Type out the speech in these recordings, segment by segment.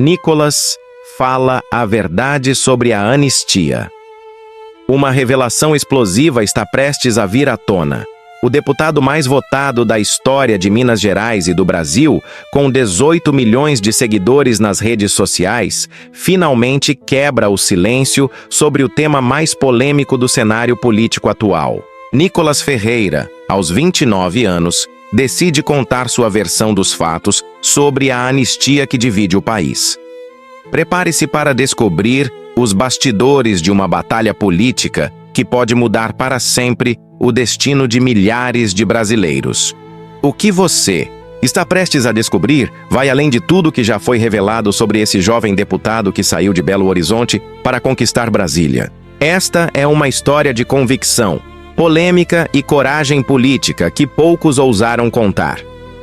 Nicolas fala a verdade sobre a anistia. Uma revelação explosiva está prestes a vir à tona. O deputado mais votado da história de Minas Gerais e do Brasil, com 18 milhões de seguidores nas redes sociais, finalmente quebra o silêncio sobre o tema mais polêmico do cenário político atual. Nicolas Ferreira, aos 29 anos, decide contar sua versão dos fatos sobre a anistia que divide o país. Prepare-se para descobrir os bastidores de uma batalha política que pode mudar para sempre o destino de milhares de brasileiros. O que você está prestes a descobrir vai além de tudo que já foi revelado sobre esse jovem deputado que saiu de Belo Horizonte para conquistar Brasília. Esta é uma história de convicção, polêmica e coragem política que poucos ousaram contar.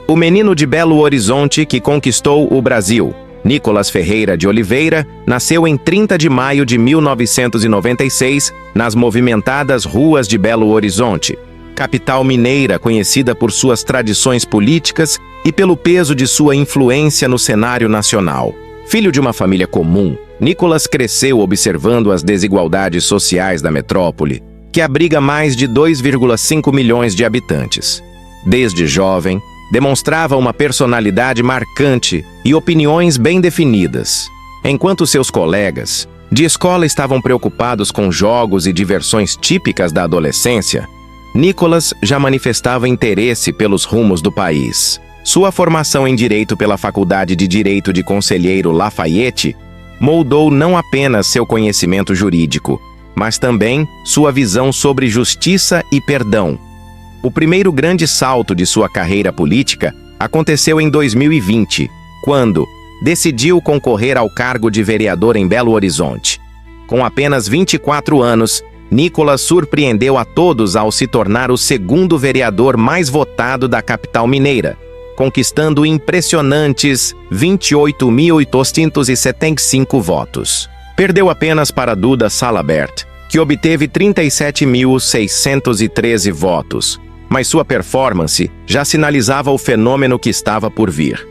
O menino de Belo Horizonte que conquistou o Brasil, Nicolas Ferreira de Oliveira, nasceu em 30 de maio de 1996, nas movimentadas ruas de Belo Horizonte, capital mineira conhecida por suas tradições políticas e pelo peso de sua influência no cenário nacional. Filho de uma família comum, Nicolas cresceu observando as desigualdades sociais da metrópole, que abriga mais de 2,5 milhões de habitantes. Desde jovem, demonstrava uma personalidade marcante e opiniões bem definidas. Enquanto seus colegas de escola estavam preocupados com jogos e diversões típicas da adolescência, Nicolas já manifestava interesse pelos rumos do país. Sua formação em Direito pela Faculdade de Direito de Conselheiro Lafayette moldou não apenas seu conhecimento jurídico, mas também sua visão sobre justiça e perdão. O primeiro grande salto de sua carreira política aconteceu em 2020, quando decidiu concorrer ao cargo de vereador em Belo Horizonte. Com apenas 24 anos, Nicolas surpreendeu a todos ao se tornar o segundo vereador mais votado da capital mineira, conquistando impressionantes 28.875 votos. Perdeu apenas para Duda Salabert, que obteve 37.613 votos, mas sua performance já sinalizava o fenômeno que estava por vir.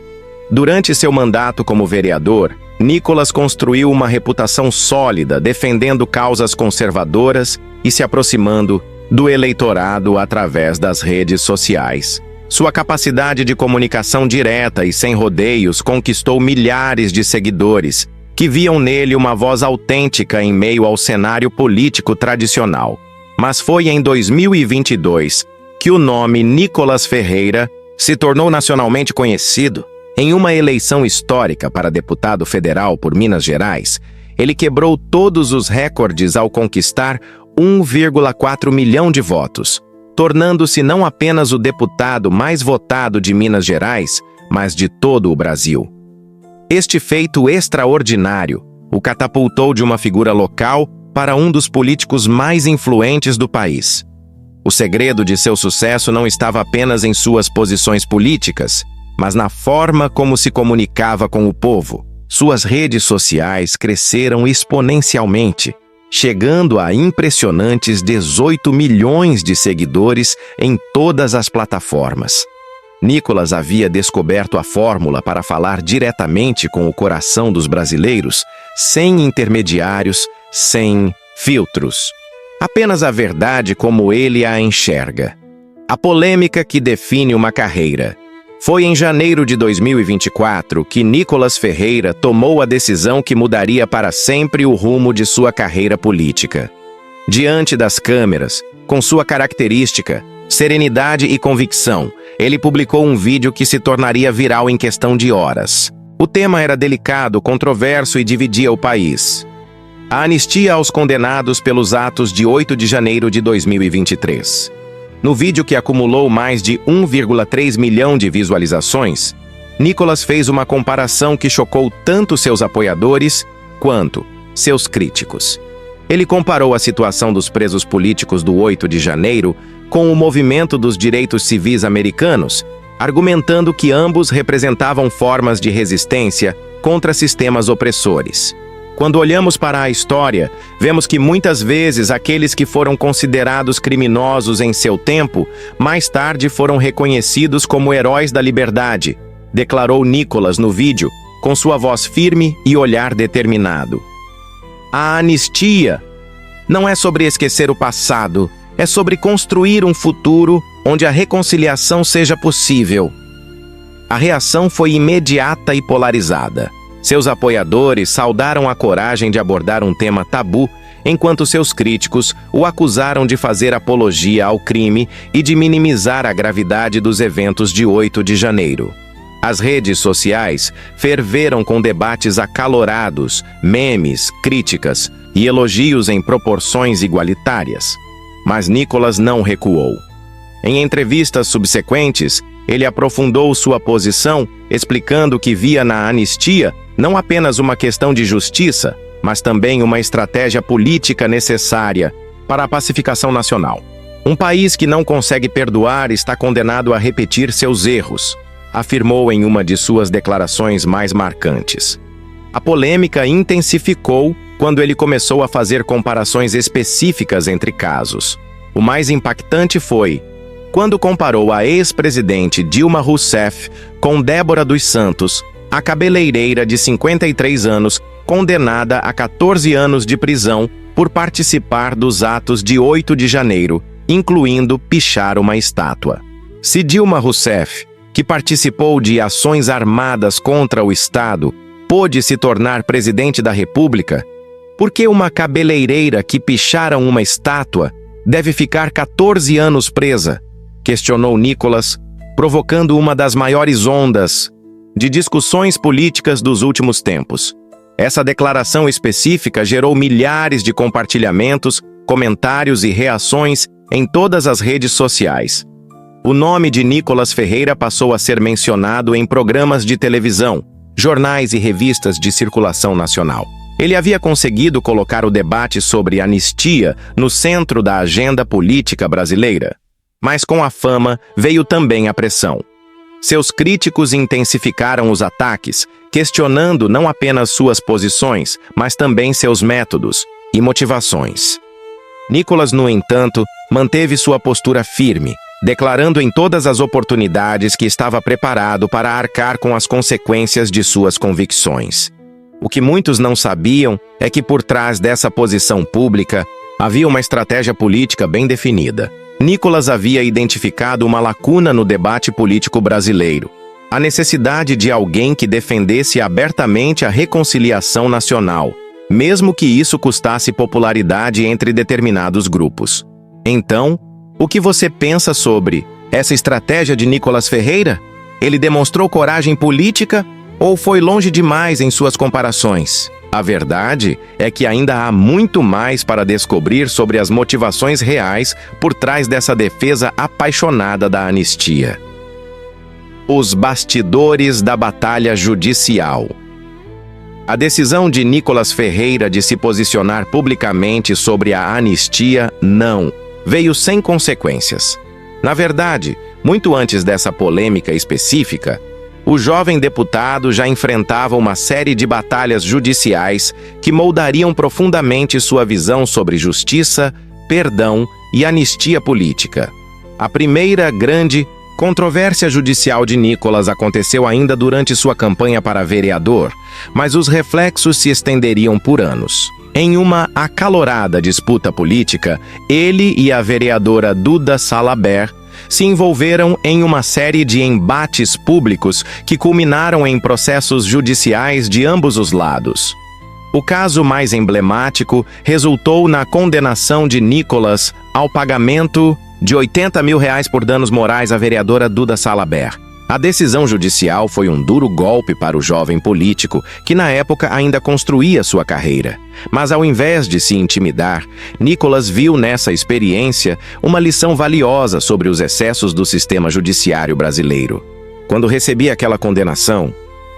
Durante seu mandato como vereador, Nicolas construiu uma reputação sólida defendendo causas conservadoras e se aproximando do eleitorado através das redes sociais. Sua capacidade de comunicação direta e sem rodeios conquistou milhares de seguidores, que viam nele uma voz autêntica em meio ao cenário político tradicional. Mas foi em 2022 que o nome Nicolas Ferreira se tornou nacionalmente conhecido. Em uma eleição histórica para deputado federal por Minas Gerais, ele quebrou todos os recordes ao conquistar 1,4 milhão de votos, tornando-se não apenas o deputado mais votado de Minas Gerais, mas de todo o Brasil. Este feito extraordinário o catapultou de uma figura local para um dos políticos mais influentes do país. O segredo de seu sucesso não estava apenas em suas posições políticas, mas na forma como se comunicava com o povo. Suas redes sociais cresceram exponencialmente, chegando a impressionantes 18 milhões de seguidores em todas as plataformas. Nicolas havia descoberto a fórmula para falar diretamente com o coração dos brasileiros, sem intermediários, sem filtros. Apenas a verdade como ele a enxerga. A polêmica que define uma carreira. Foi em janeiro de 2024 que Nicolas Ferreira tomou a decisão que mudaria para sempre o rumo de sua carreira política. Diante das câmeras, com sua característica, serenidade e convicção, ele publicou um vídeo que se tornaria viral em questão de horas. O tema era delicado, controverso e dividia o país. A anistia aos condenados pelos atos de 8 de janeiro de 2023. No vídeo que acumulou mais de 1,3 milhão de visualizações, Nicolas fez uma comparação que chocou tanto seus apoiadores quanto seus críticos. Ele comparou a situação dos presos políticos do 8 de janeiro com o movimento dos direitos civis americanos, argumentando que ambos representavam formas de resistência contra sistemas opressores. Quando olhamos para a história, vemos que muitas vezes aqueles que foram considerados criminosos em seu tempo, mais tarde foram reconhecidos como heróis da liberdade, declarou Nicolas no vídeo, com sua voz firme e olhar determinado. A anistia não é sobre esquecer o passado, é sobre construir um futuro onde a reconciliação seja possível. A reação foi imediata e polarizada. Seus apoiadores saudaram a coragem de abordar um tema tabu, enquanto seus críticos o acusaram de fazer apologia ao crime e de minimizar a gravidade dos eventos de 8 de janeiro. As redes sociais ferveram com debates acalorados, memes, críticas e elogios em proporções igualitárias. Mas Nicolas não recuou. Em entrevistas subsequentes, ele aprofundou sua posição, explicando que via na anistia não apenas uma questão de justiça, mas também uma estratégia política necessária para a pacificação nacional. Um país que não consegue perdoar está condenado a repetir seus erros, afirmou em uma de suas declarações mais marcantes. A polêmica intensificou quando ele começou a fazer comparações específicas entre casos. O mais impactante foi quando comparou a ex-presidente Dilma Rousseff com Débora dos Santos, a cabeleireira de 53 anos, condenada a 14 anos de prisão por participar dos atos de 8 de janeiro, incluindo pichar uma estátua. Se Dilma Rousseff, que participou de ações armadas contra o Estado, pôde se tornar presidente da República, por que uma cabeleireira que pichara uma estátua deve ficar 14 anos presa? Questionou Nicolas, provocando uma das maiores ondas de discussões políticas dos últimos tempos. Essa declaração específica gerou milhares de compartilhamentos, comentários e reações em todas as redes sociais. O nome de Nicolas Ferreira passou a ser mencionado em programas de televisão, jornais e revistas de circulação nacional. Ele havia conseguido colocar o debate sobre anistia no centro da agenda política brasileira. Mas com a fama veio também a pressão. Seus críticos intensificaram os ataques, questionando não apenas suas posições, mas também seus métodos e motivações. Nicolas, no entanto, manteve sua postura firme, declarando em todas as oportunidades que estava preparado para arcar com as consequências de suas convicções. O que muitos não sabiam é que por trás dessa posição pública havia uma estratégia política bem definida. Nicolas havia identificado uma lacuna no debate político brasileiro: a necessidade de alguém que defendesse abertamente a reconciliação nacional, mesmo que isso custasse popularidade entre determinados grupos. Então, o que você pensa sobre essa estratégia de Nicolas Ferreira? Ele demonstrou coragem política ou foi longe demais em suas comparações? A verdade é que ainda há muito mais para descobrir sobre as motivações reais por trás dessa defesa apaixonada da anistia. Os bastidores da batalha judicial. A decisão de Nicolas Ferreira de se posicionar publicamente sobre a anistia não veio sem consequências. Na verdade, muito antes dessa polêmica específica, o jovem deputado já enfrentava uma série de batalhas judiciais que moldariam profundamente sua visão sobre justiça, perdão e anistia política. A primeira grande controvérsia judicial de Nicolas aconteceu ainda durante sua campanha para vereador, mas os reflexos se estenderiam por anos. Em uma acalorada disputa política, ele e a vereadora Duda Salabert se envolveram em uma série de embates públicos que culminaram em processos judiciais de ambos os lados. O caso mais emblemático resultou na condenação de Nicolas ao pagamento de R$80 mil por danos morais à vereadora Duda Salabert. A decisão judicial foi um duro golpe para o jovem político, que na época ainda construía sua carreira. Mas ao invés de se intimidar, Nicolas viu nessa experiência uma lição valiosa sobre os excessos do sistema judiciário brasileiro. Quando recebi aquela condenação,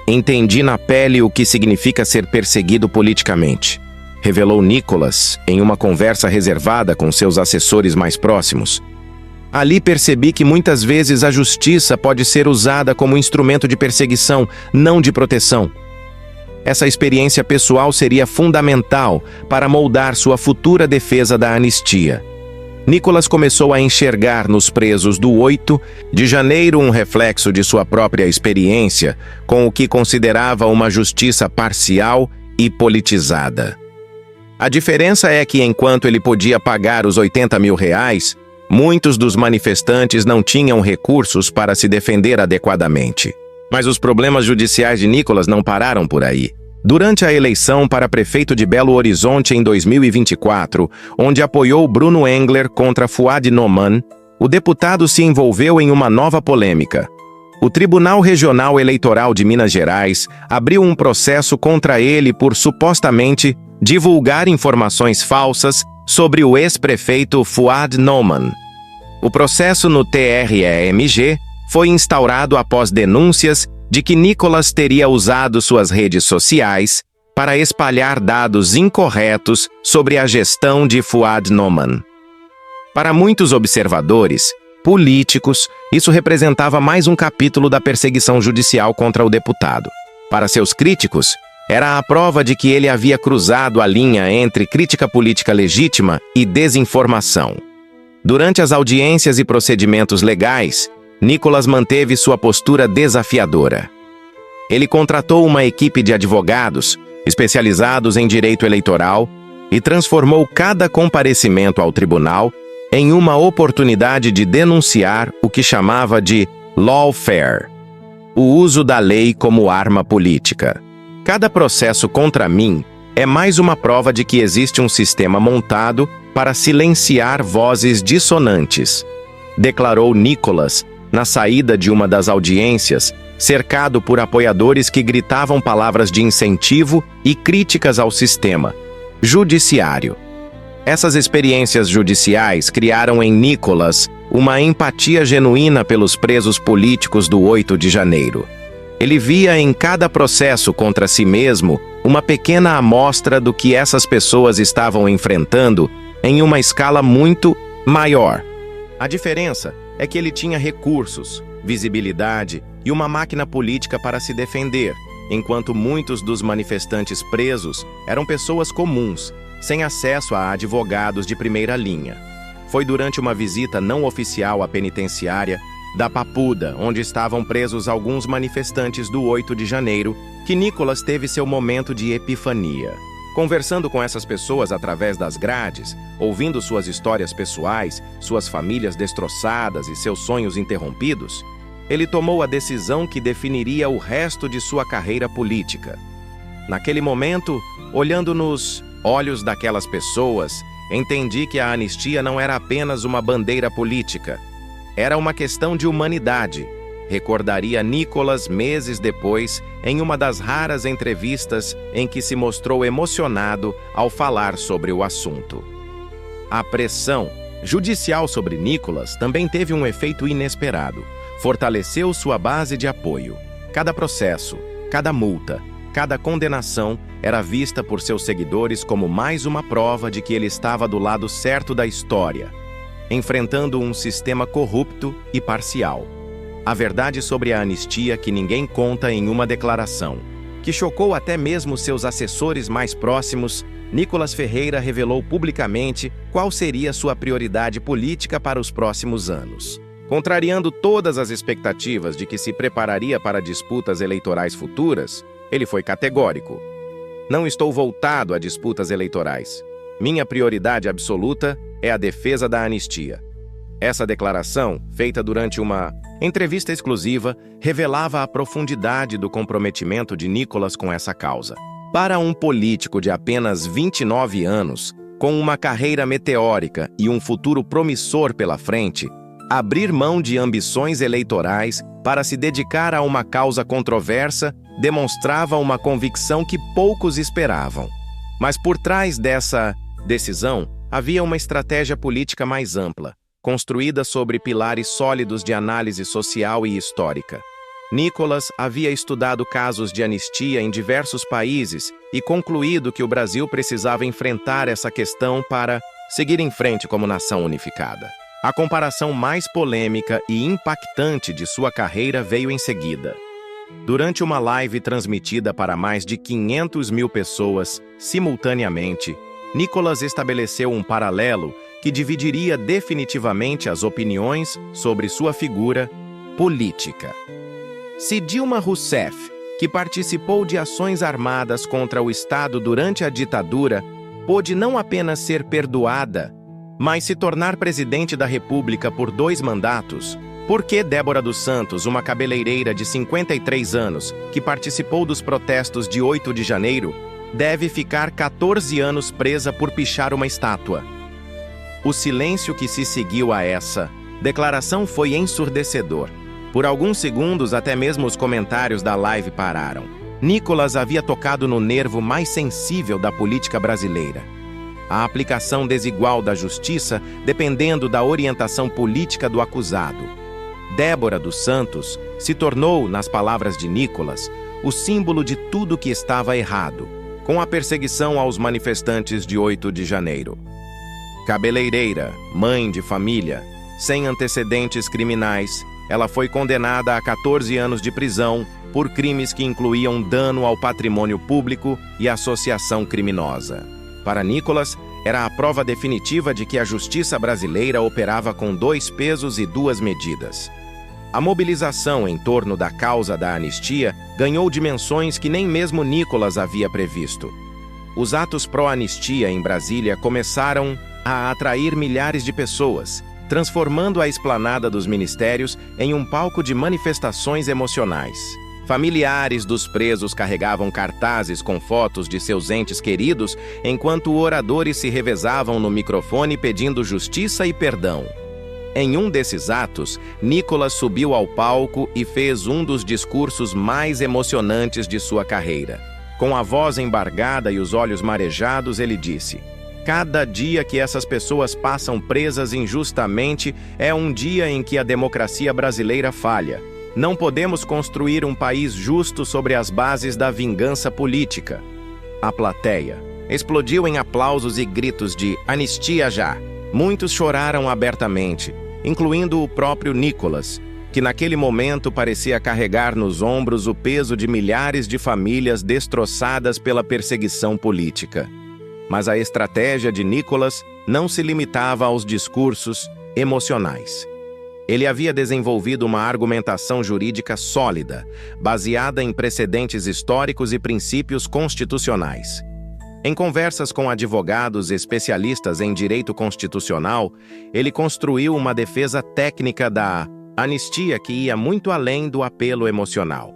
entendi na pele o que significa ser perseguido politicamente, revelou Nicolas em uma conversa reservada com seus assessores mais próximos. Ali percebi que muitas vezes a justiça pode ser usada como instrumento de perseguição, não de proteção. Essa experiência pessoal seria fundamental para moldar sua futura defesa da anistia. Nicolas começou a enxergar nos presos do 8 de janeiro um reflexo de sua própria experiência com o que considerava uma justiça parcial e politizada. A diferença é que, enquanto ele podia pagar os 80 mil reais, muitos dos manifestantes não tinham recursos para se defender adequadamente. Mas os problemas judiciais de Nicolas não pararam por aí. Durante a eleição para prefeito de Belo Horizonte em 2024, onde apoiou Bruno Engler contra Fouad Noman, o deputado se envolveu em uma nova polêmica. O Tribunal Regional Eleitoral de Minas Gerais abriu um processo contra ele por supostamente divulgar informações falsas sobre o ex-prefeito Fouad Noman. O processo no TRE-MG foi instaurado após denúncias de que Nicolas teria usado suas redes sociais para espalhar dados incorretos sobre a gestão de Fouad Noman. Para muitos observadores políticos, isso representava mais um capítulo da perseguição judicial contra o deputado. Para seus críticos, era a prova de que ele havia cruzado a linha entre crítica política legítima e desinformação. Durante as audiências e procedimentos legais, Nicolas manteve sua postura desafiadora. Ele contratou uma equipe de advogados, especializados em direito eleitoral, e transformou cada comparecimento ao tribunal em uma oportunidade de denunciar o que chamava de lawfare, o uso da lei como arma política. Cada processo contra mim é mais uma prova de que existe um sistema montado para silenciar vozes dissonantes, declarou Nicolas na saída de uma das audiências, cercado por apoiadores que gritavam palavras de incentivo e críticas ao sistema judiciário. Essas experiências judiciais criaram em Nicolas uma empatia genuína pelos presos políticos do 8 de janeiro. Ele via em cada processo contra si mesmo uma pequena amostra do que essas pessoas estavam enfrentando em uma escala muito maior. A diferença é que ele tinha recursos, visibilidade e uma máquina política para se defender, enquanto muitos dos manifestantes presos eram pessoas comuns, sem acesso a advogados de primeira linha. Foi durante uma visita não oficial à penitenciária da Papuda, onde estavam presos alguns manifestantes do 8 de janeiro, que Nicolas teve seu momento de epifania. Conversando com essas pessoas através das grades, ouvindo suas histórias pessoais, suas famílias destroçadas e seus sonhos interrompidos, ele tomou a decisão que definiria o resto de sua carreira política. Naquele momento, olhando nos olhos daquelas pessoas, entendi que a anistia não era apenas uma bandeira política. Era uma questão de humanidade, recordaria Nicolas meses depois em uma das raras entrevistas em que se mostrou emocionado ao falar sobre o assunto. A pressão judicial sobre Nicolas também teve um efeito inesperado. Fortaleceu sua base de apoio. Cada processo, cada multa, cada condenação era vista por seus seguidores como mais uma prova de que ele estava do lado certo da história, enfrentando um sistema corrupto e parcial. A verdade sobre a anistia que ninguém conta em uma declaração, que chocou até mesmo seus assessores mais próximos, Nicolas Ferreira revelou publicamente qual seria sua prioridade política para os próximos anos. Contrariando todas as expectativas de que se prepararia para disputas eleitorais futuras, ele foi categórico. Não estou voltado a disputas eleitorais. Minha prioridade absoluta é a defesa da anistia. Essa declaração, feita durante uma entrevista exclusiva, revelava a profundidade do comprometimento de Nicolas com essa causa. Para um político de apenas 29 anos, com uma carreira meteórica e um futuro promissor pela frente, abrir mão de ambições eleitorais para se dedicar a uma causa controversa demonstrava uma convicção que poucos esperavam. Mas por trás dessa decisão, havia uma estratégia política mais ampla, construída sobre pilares sólidos de análise social e histórica. Nicolas havia estudado casos de anistia em diversos países e concluído que o Brasil precisava enfrentar essa questão para seguir em frente como nação unificada. A comparação mais polêmica e impactante de sua carreira veio em seguida. Durante uma live transmitida para mais de 500 mil pessoas simultaneamente, Nicolas estabeleceu um paralelo que dividiria definitivamente as opiniões sobre sua figura política. Se Dilma Rousseff, que participou de ações armadas contra o Estado durante a ditadura, pôde não apenas ser perdoada, mas se tornar presidente da República por 2 mandatos, por que Débora dos Santos, uma cabeleireira de 53 anos, que participou dos protestos de 8 de janeiro, deve ficar 14 anos presa por pichar uma estátua? O silêncio que se seguiu a essa declaração foi ensurdecedor. Por alguns segundos, até mesmo os comentários da live pararam. Nicolas havia tocado no nervo mais sensível da política brasileira. A aplicação desigual da justiça dependendo da orientação política do acusado. Débora dos Santos se tornou, nas palavras de Nicolas, o símbolo de tudo que estava errado, com a perseguição aos manifestantes de 8 de janeiro. Cabeleireira, mãe de família, sem antecedentes criminais, ela foi condenada a 14 anos de prisão por crimes que incluíam dano ao patrimônio público e associação criminosa. Para Nicolas, era a prova definitiva de que a justiça brasileira operava com 2 pesos e 2 medidas. A mobilização em torno da causa da anistia ganhou dimensões que nem mesmo Nicolas havia previsto. Os atos pró-anistia em Brasília começaram a atrair milhares de pessoas, transformando a esplanada dos ministérios em um palco de manifestações emocionais. Familiares dos presos carregavam cartazes com fotos de seus entes queridos, enquanto oradores se revezavam no microfone pedindo justiça e perdão. Em um desses atos, Nicolas subiu ao palco e fez um dos discursos mais emocionantes de sua carreira. Com a voz embargada e os olhos marejados, ele disse: "Cada dia que essas pessoas passam presas injustamente é um dia em que a democracia brasileira falha. Não podemos construir um país justo sobre as bases da vingança política." A plateia explodiu em aplausos e gritos de "Anistia já!". Muitos choraram abertamente, incluindo o próprio Nicolas, que naquele momento parecia carregar nos ombros o peso de milhares de famílias destroçadas pela perseguição política. Mas a estratégia de Nicolas não se limitava aos discursos emocionais. Ele havia desenvolvido uma argumentação jurídica sólida, baseada em precedentes históricos e princípios constitucionais. Em conversas com advogados especialistas em direito constitucional, ele construiu uma defesa técnica da anistia que ia muito além do apelo emocional.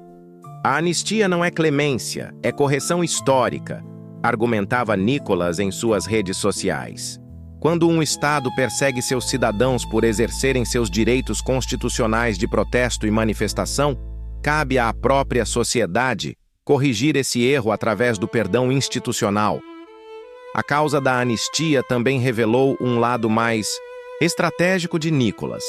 A anistia não é clemência, é correção histórica, argumentava Nicolas em suas redes sociais. Quando um Estado persegue seus cidadãos por exercerem seus direitos constitucionais de protesto e manifestação, cabe à própria sociedade corrigir esse erro através do perdão institucional. A causa da anistia também revelou um lado mais estratégico de Nicolas.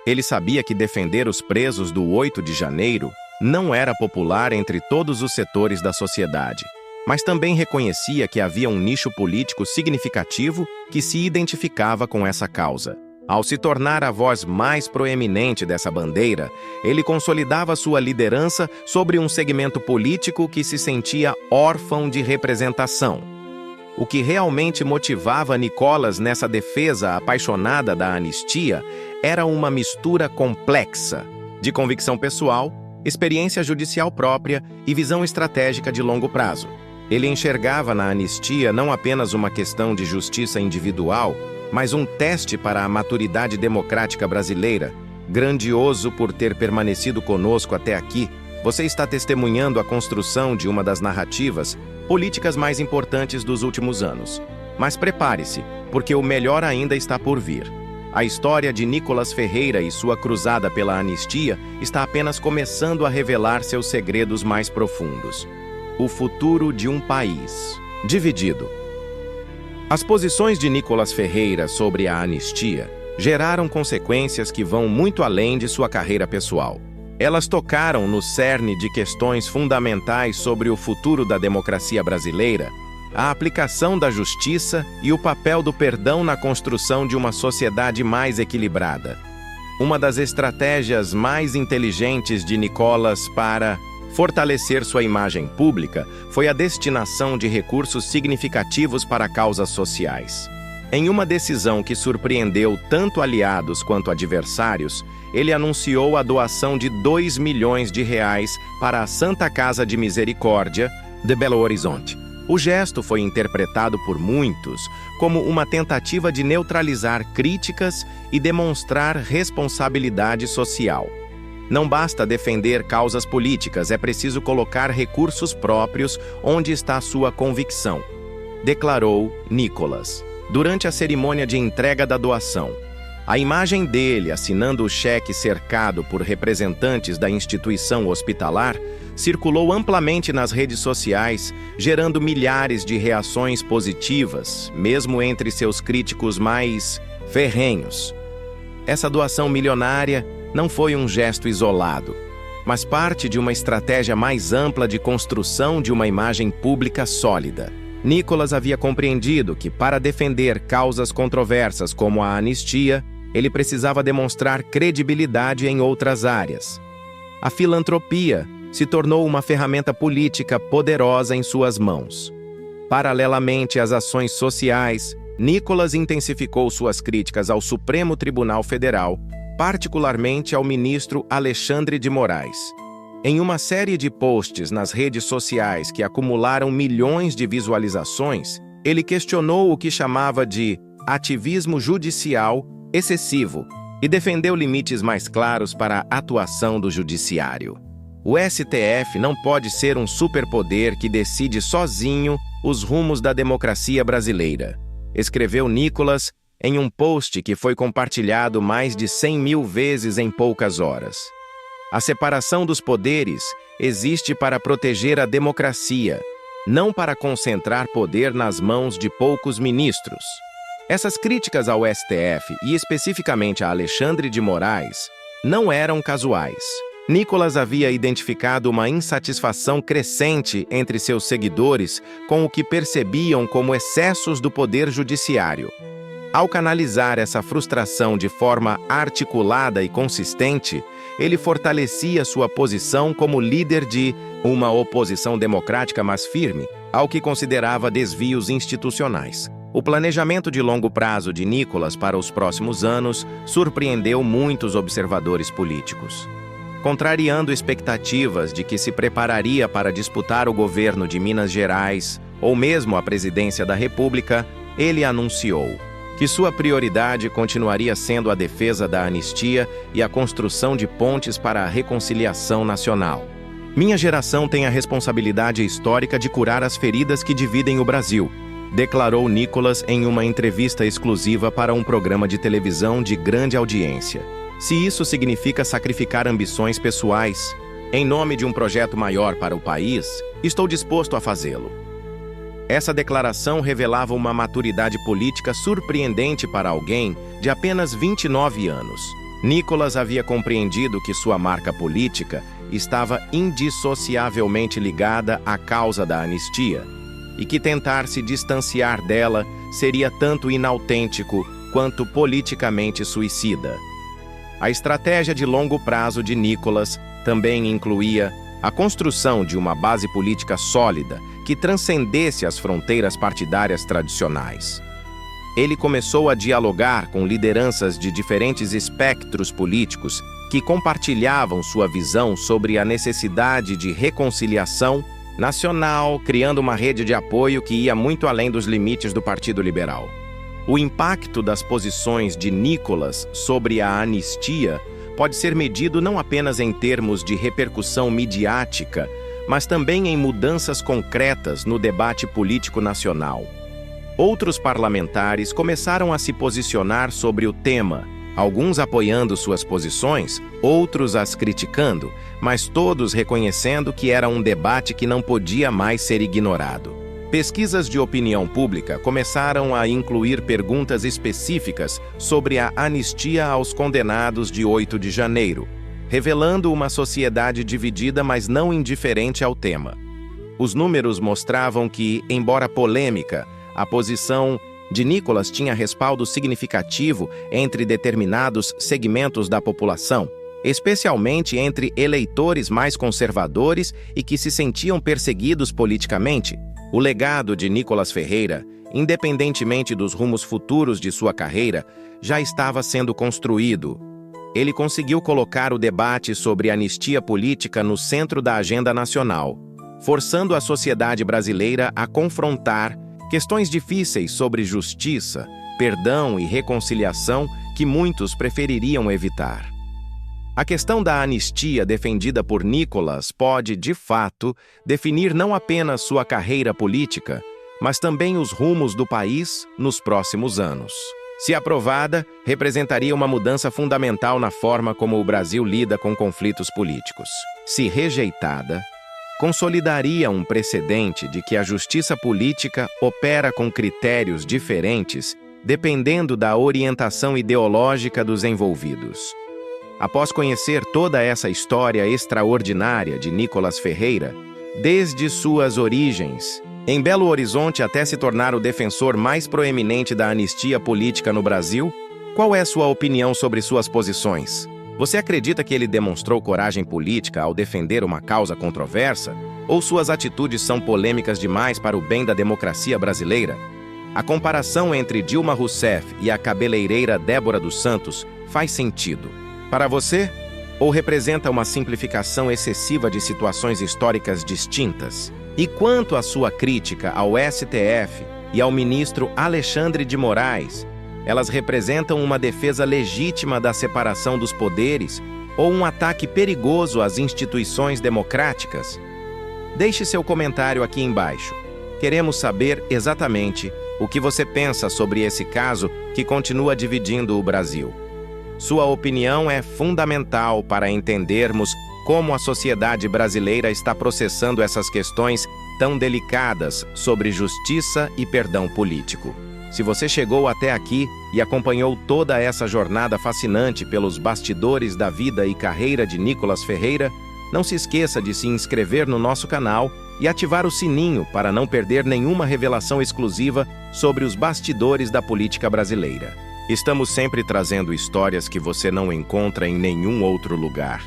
Ele sabia que defender os presos do 8 de janeiro não era popular entre todos os setores da sociedade, mas também reconhecia que havia um nicho político significativo que se identificava com essa causa. Ao se tornar a voz mais proeminente dessa bandeira, ele consolidava sua liderança sobre um segmento político que se sentia órfão de representação. O que realmente motivava Nicolas nessa defesa apaixonada da anistia era uma mistura complexa de convicção pessoal, experiência judicial própria e visão estratégica de longo prazo. Ele enxergava na anistia não apenas uma questão de justiça individual, mas um teste para a maturidade democrática brasileira. Grandioso por ter permanecido conosco até aqui, você está testemunhando a construção de uma das narrativas políticas mais importantes dos últimos anos. Mas prepare-se, porque o melhor ainda está por vir. A história de Nicolas Ferreira e sua cruzada pela anistia está apenas começando a revelar seus segredos mais profundos. O futuro de um país dividido. As posições de Nicolas Ferreira sobre a anistia geraram consequências que vão muito além de sua carreira pessoal. Elas tocaram no cerne de questões fundamentais sobre o futuro da democracia brasileira, a aplicação da justiça e o papel do perdão na construção de uma sociedade mais equilibrada. Uma das estratégias mais inteligentes de Nicolas para fortalecer sua imagem pública foi a destinação de recursos significativos para causas sociais. Em uma decisão que surpreendeu tanto aliados quanto adversários, ele anunciou a doação de R$ 2 milhões para a Santa Casa de Misericórdia de Belo Horizonte. O gesto foi interpretado por muitos como uma tentativa de neutralizar críticas e demonstrar responsabilidade social. Não basta defender causas políticas, é preciso colocar recursos próprios onde está sua convicção, declarou Nicolas. Durante a cerimônia de entrega da doação, a imagem dele assinando o cheque cercado por representantes da instituição hospitalar circulou amplamente nas redes sociais, gerando milhares de reações positivas, mesmo entre seus críticos mais ferrenhos. Essa doação milionária não foi um gesto isolado, mas parte de uma estratégia mais ampla de construção de uma imagem pública sólida. Nicolas havia compreendido que, para defender causas controversas como a anistia, ele precisava demonstrar credibilidade em outras áreas. A filantropia se tornou uma ferramenta política poderosa em suas mãos. Paralelamente às ações sociais, Nicolas intensificou suas críticas ao Supremo Tribunal Federal, particularmente ao ministro Alexandre de Moraes. Em uma série de posts nas redes sociais que acumularam milhões de visualizações, ele questionou o que chamava de ativismo judicial excessivo e defendeu limites mais claros para a atuação do judiciário. O STF não pode ser um superpoder que decide sozinho os rumos da democracia brasileira, escreveu Nicolas em um post que foi compartilhado mais de 100 mil vezes em poucas horas. A separação dos poderes existe para proteger a democracia, não para concentrar poder nas mãos de poucos ministros. Essas críticas ao STF, e especificamente a Alexandre de Moraes, não eram casuais. Nicolas havia identificado uma insatisfação crescente entre seus seguidores com o que percebiam como excessos do poder judiciário. Ao canalizar essa frustração de forma articulada e consistente, ele fortalecia sua posição como líder de uma oposição democrática mais firme ao que considerava desvios institucionais. O planejamento de longo prazo de Nicolas para os próximos anos surpreendeu muitos observadores políticos. Contrariando expectativas de que se prepararia para disputar o governo de Minas Gerais ou mesmo a presidência da República, ele anunciou que sua prioridade continuaria sendo a defesa da anistia e a construção de pontes para a reconciliação nacional. Minha geração tem a responsabilidade histórica de curar as feridas que dividem o Brasil, declarou Nicolas em uma entrevista exclusiva para um programa de televisão de grande audiência. Se isso significa sacrificar ambições pessoais, em nome de um projeto maior para o país, estou disposto a fazê-lo. Essa declaração revelava uma maturidade política surpreendente para alguém de apenas 29 anos. Nicolas havia compreendido que sua marca política estava indissociavelmente ligada à causa da anistia e que tentar se distanciar dela seria tanto inautêntico quanto politicamente suicida. A estratégia de longo prazo de Nicolas também incluía a construção de uma base política sólida que transcendesse as fronteiras partidárias tradicionais. Ele começou a dialogar com lideranças de diferentes espectros políticos que compartilhavam sua visão sobre a necessidade de reconciliação nacional, criando uma rede de apoio que ia muito além dos limites do Partido Liberal. O impacto das posições de Nicolas sobre a anistia pode ser medido não apenas em termos de repercussão midiática, mas também em mudanças concretas no debate político nacional. Outros parlamentares começaram a se posicionar sobre o tema, alguns apoiando suas posições, outros as criticando, mas todos reconhecendo que era um debate que não podia mais ser ignorado. Pesquisas de opinião pública começaram a incluir perguntas específicas sobre a anistia aos condenados de 8 de janeiro, revelando uma sociedade dividida, mas não indiferente ao tema. Os números mostravam que, embora polêmica, a posição de Nicolas tinha respaldo significativo entre determinados segmentos da população, especialmente entre eleitores mais conservadores e que se sentiam perseguidos politicamente. O legado de Nicolas Ferreira, independentemente dos rumos futuros de sua carreira, já estava sendo construído. Ele conseguiu colocar o debate sobre anistia política no centro da agenda nacional, forçando a sociedade brasileira a confrontar questões difíceis sobre justiça, perdão e reconciliação que muitos prefeririam evitar. A questão da anistia defendida por Nicolas pode, de fato, definir não apenas sua carreira política, mas também os rumos do país nos próximos anos. Se aprovada, representaria uma mudança fundamental na forma como o Brasil lida com conflitos políticos. Se rejeitada, consolidaria um precedente de que a justiça política opera com critérios diferentes dependendo da orientação ideológica dos envolvidos. Após conhecer toda essa história extraordinária de Nicolas Ferreira, desde suas origens, em Belo Horizonte até se tornar o defensor mais proeminente da anistia política no Brasil, qual é sua opinião sobre suas posições? Você acredita que ele demonstrou coragem política ao defender uma causa controversa? Ou suas atitudes são polêmicas demais para o bem da democracia brasileira? A comparação entre Dilma Rousseff e a cabeleireira Débora dos Santos faz sentido para você? Ou representa uma simplificação excessiva de situações históricas distintas? E quanto à sua crítica ao STF e ao ministro Alexandre de Moraes, elas representam uma defesa legítima da separação dos poderes ou um ataque perigoso às instituições democráticas? Deixe seu comentário aqui embaixo. Queremos saber exatamente o que você pensa sobre esse caso que continua dividindo o Brasil. Sua opinião é fundamental para entendermos como a sociedade brasileira está processando essas questões tão delicadas sobre justiça e perdão político. Se você chegou até aqui e acompanhou toda essa jornada fascinante pelos bastidores da vida e carreira de Nicolas Ferreira, não se esqueça de se inscrever no nosso canal e ativar o sininho para não perder nenhuma revelação exclusiva sobre os bastidores da política brasileira. Estamos sempre trazendo histórias que você não encontra em nenhum outro lugar.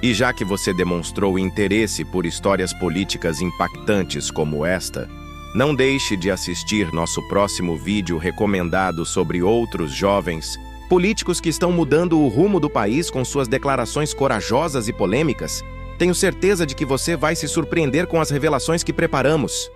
E já que você demonstrou interesse por histórias políticas impactantes como esta, não deixe de assistir nosso próximo vídeo recomendado sobre outros jovens políticos que estão mudando o rumo do país com suas declarações corajosas e polêmicas. Tenho certeza de que você vai se surpreender com as revelações que preparamos.